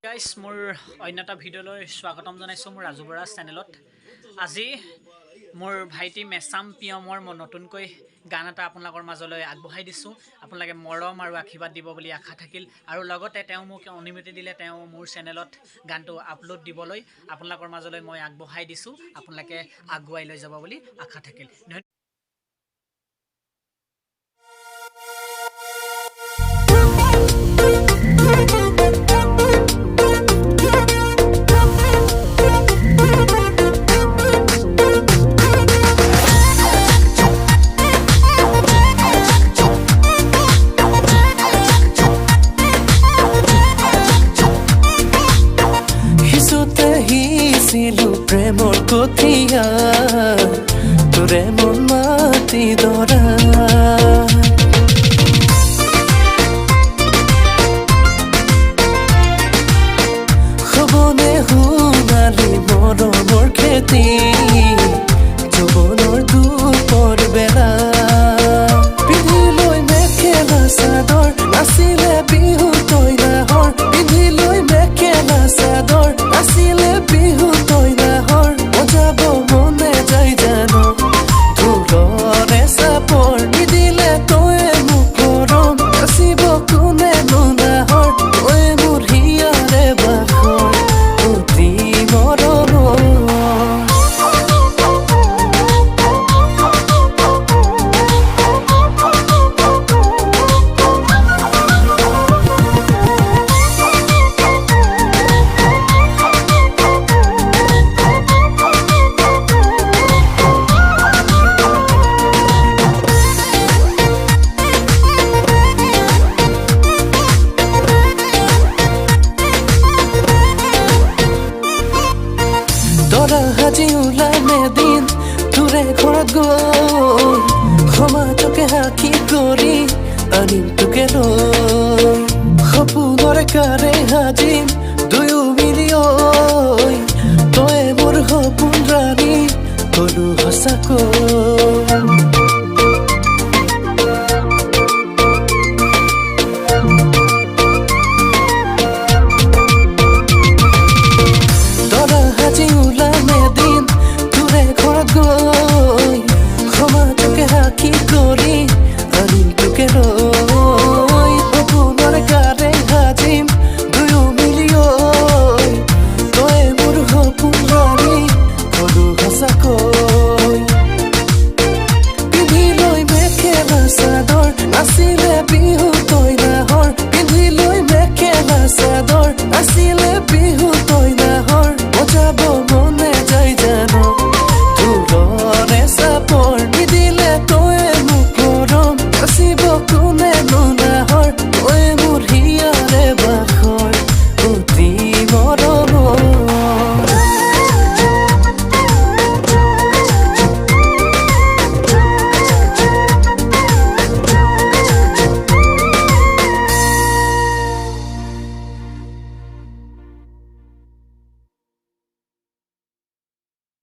Guys মোৰ অন্য এটা ভিডিঅ'লৈ স্বাগতম জনাইছোঁ মোৰ ৰাজু বৰা চেনেলত। আজি মোৰ ভাইটি মেচাম পিয়মৰ মই নতুনকৈ গান এটা আপোনালোকৰ মাজলৈ আগবঢ়াই দিছোঁ। আপোনালোকে মৰম আৰু আশীৰ্বাদ দিব বুলি আশা থাকিল আৰু লগতে তেওঁ মোক অনুমতি দিলে তেওঁ মোৰ চেনেলত গানটো আপলোড দিবলৈ আপোনালোকৰ মাজলৈ মই আগবঢ়াই দিছোঁ। আপোনালোকে আগুৱাই লৈ যাব বুলি আশা থাকিল। প্ৰেমৰ কঠিয়া তোৰে মন মাতি ধৰা খবনে শুনালি মৰমৰ খেতি যৌৱনৰ দুপৰ বেলা পিন্ধি লৈ মেখেলা চাদৰ নাছিলে বিহু তই নাহৰ পিন্ধি লৈ মেখেলা চাদৰ নাছিলে বিহু তই নাহৰ বজাব মনে যাই জানো ঢোলৰে চাপৰ নিদিলে তই মোক গৰম নাচিব কোনে নাহৰ তই মোৰ হিয়াৰে বাখৰ অতি মৰমৰ তৰা সাজি ওলালে দিন তোৰে ঘৰত গৈ সমাজকে সাক্ষী কৰি আনিম তোকে লৈ সপোনৰে কাৰে সাজিম দুয়ো মিলি তই মোৰ সপোন ৰাণী কলো সঁচাকৈ